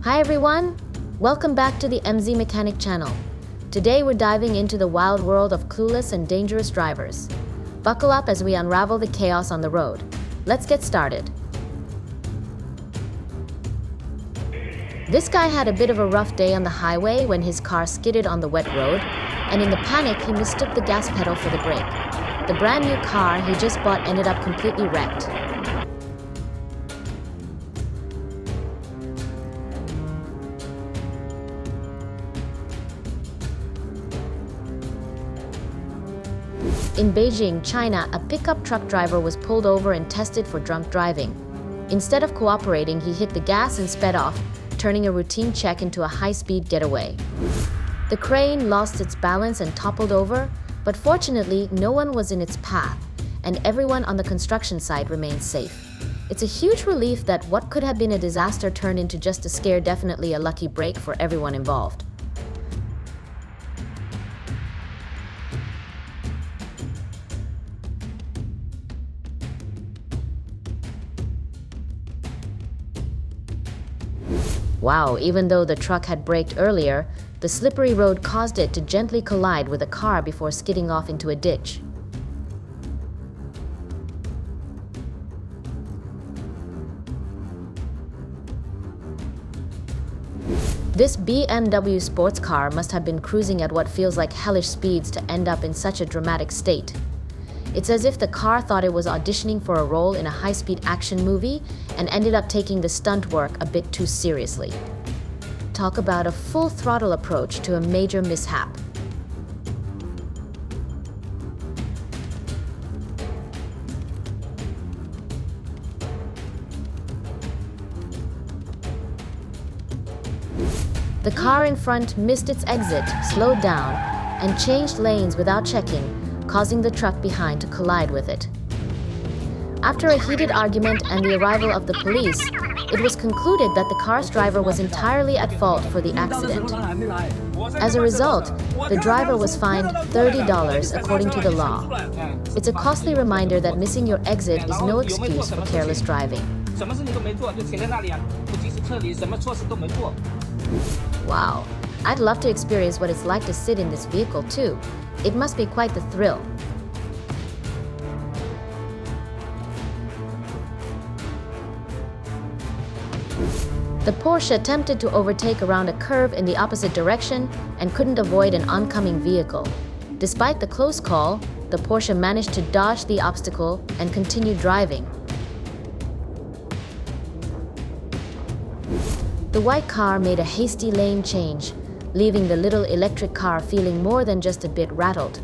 Hi everyone! Welcome back to the MZ Mechanic channel. Today we're diving into the wild world of clueless and dangerous drivers. Buckle up as we unravel the chaos on the road. Let's get started. This guy had a bit of a rough day on the highway when his car skidded on the wet road, and in the panic he mistook the gas pedal for the brake. The brand new car he just bought ended up completely wrecked. In Beijing, China, a pickup truck driver was pulled over and tested for drunk driving. Instead of cooperating, he hit the gas and sped off, turning a routine check into a high-speed getaway. The crane lost its balance and toppled over, but fortunately, no one was in its path, and everyone on the construction site remained safe. It's a huge relief that what could have been a disaster turned into just a scare, definitely a lucky break for everyone involved. Wow, even though the truck had braked earlier, the slippery road caused it to gently collide with a car before skidding off into a ditch. This BMW sports car must have been cruising at what feels like hellish speeds to end up in such a dramatic state. It's as if the car thought it was auditioning for a role in a high-speed action movie and ended up taking the stunt work a bit too seriously. Talk about a full-throttle approach to a major mishap. The car in front missed its exit, slowed down, and changed lanes without checking, causing the truck behind to collide with it. After a heated argument and the arrival of the police, it was concluded that the car's driver was entirely at fault for the accident. As a result, the driver was fined $30 according to the law. It's a costly reminder that missing your exit is no excuse for careless driving. Wow, I'd love to experience what it's like to sit in this vehicle too. It must be quite the thrill. The Porsche attempted to overtake around a curve in the opposite direction and couldn't avoid an oncoming vehicle. Despite the close call, the Porsche managed to dodge the obstacle and continue driving. The white car made a hasty lane change, leaving the little electric car feeling more than just a bit rattled.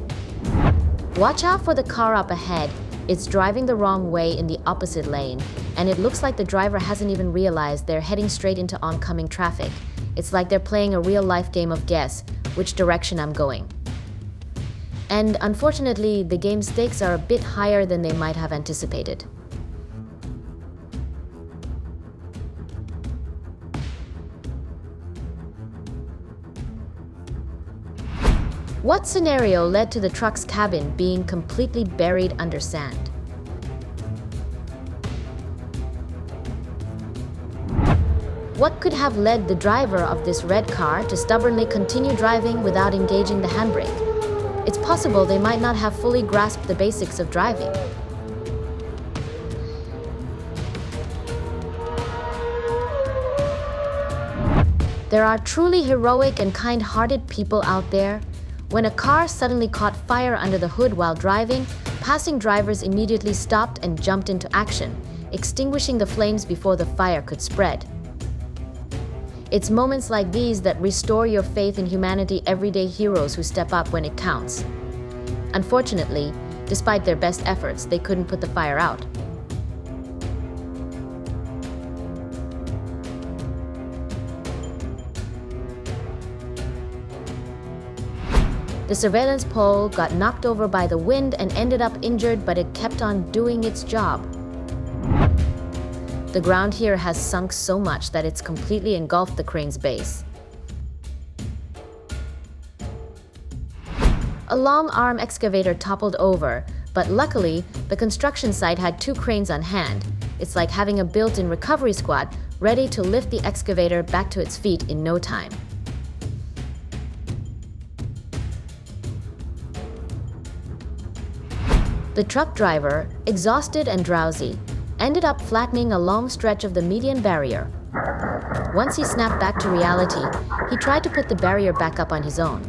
Watch out for the car up ahead. It's driving the wrong way in the opposite lane, and it looks like the driver hasn't even realized they're heading straight into oncoming traffic. It's like they're playing a real-life game of guess which direction I'm going. And unfortunately, the game stakes are a bit higher than they might have anticipated. What scenario led to the truck's cabin being completely buried under sand? What could have led the driver of this red car to stubbornly continue driving without engaging the handbrake? It's possible they might not have fully grasped the basics of driving. There are truly heroic and kind-hearted people out there. When a car suddenly caught fire under the hood while driving, passing drivers immediately stopped and jumped into action, extinguishing the flames before the fire could spread. It's moments like these that restore your faith in humanity, everyday heroes who step up when it counts. Unfortunately, despite their best efforts, they couldn't put the fire out. The surveillance pole got knocked over by the wind and ended up injured, but it kept on doing its job. The ground here has sunk so much that it's completely engulfed the crane's base. A long-arm excavator toppled over, but luckily, the construction site had two cranes on hand, It's like having a built-in recovery squad ready to lift the excavator back to its feet in no time. The truck driver, exhausted and drowsy, ended up flattening a long stretch of the median barrier. Once he snapped back to reality, he tried to put the barrier back up on his own.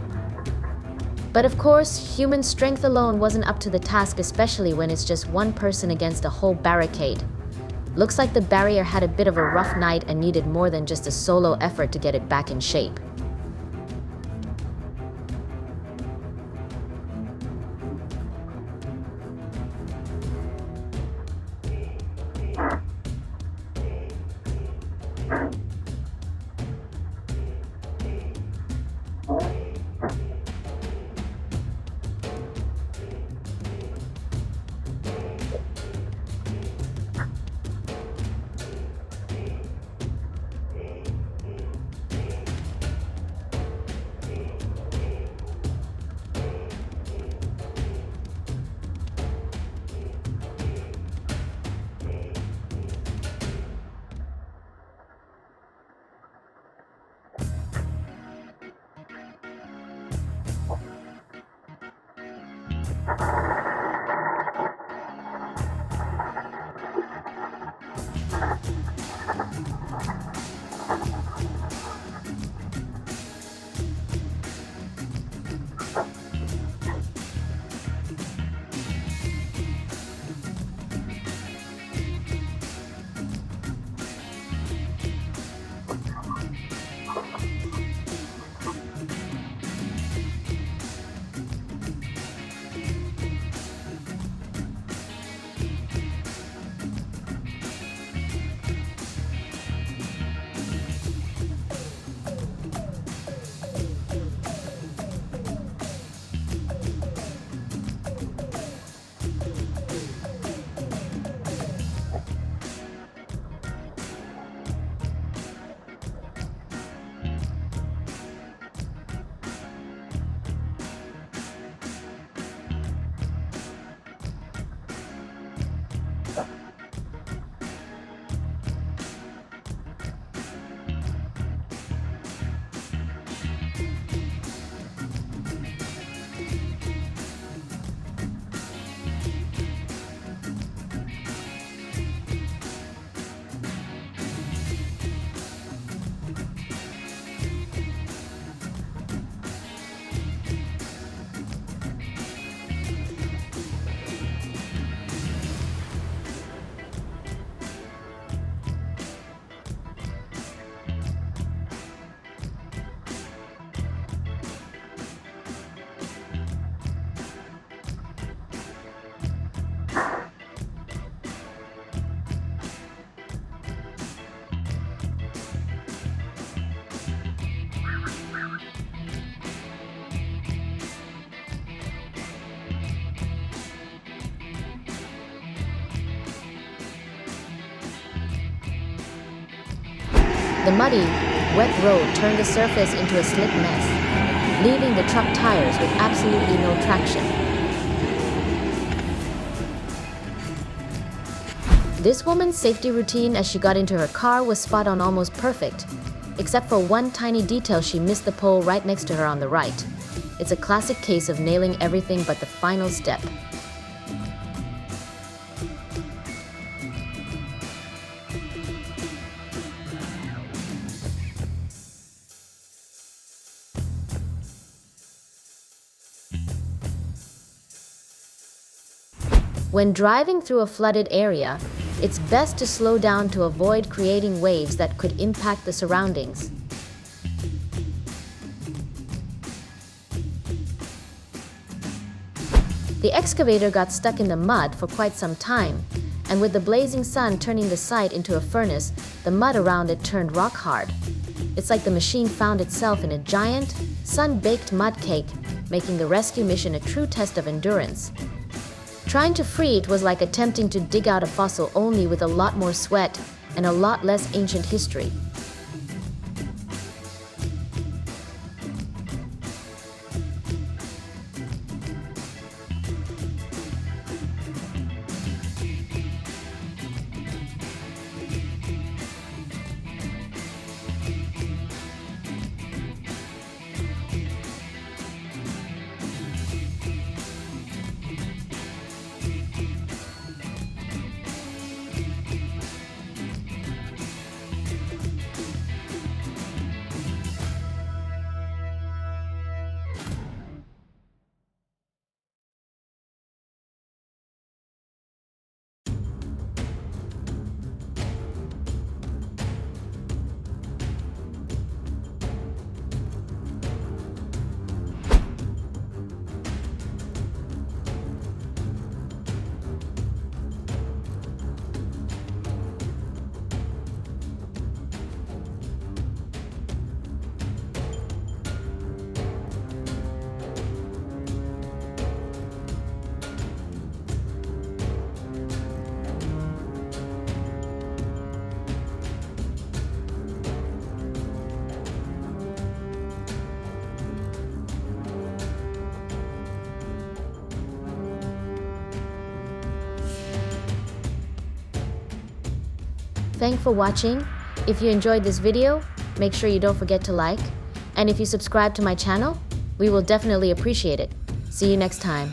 But of course, human strength alone wasn't up to the task, especially when it's just one person against a whole barricade. Looks like the barrier had a bit of a rough night and needed more than just a solo effort to get it back in shape. The muddy, wet road turned the surface into a slick mess, leaving the truck tires with absolutely no traction. This woman's safety routine as she got into her car was spot on, almost perfect, except for one tiny detail: she missed the pole right next to her on the right. It's a classic case of nailing everything but the final step. When driving through a flooded area, it's best to slow down to avoid creating waves that could impact the surroundings. The excavator got stuck in the mud for quite some time, and with the blazing sun turning the site into a furnace, the mud around it turned rock hard. It's like the machine found itself in a giant, sun-baked mud cake, making the rescue mission a true test of endurance. Trying to free it was like attempting to dig out a fossil, only with a lot more sweat and a lot less ancient history. Thanks for watching. If you enjoyed this video, make sure you don't forget to like. And if you subscribe to my channel, we will definitely appreciate it. See you next time.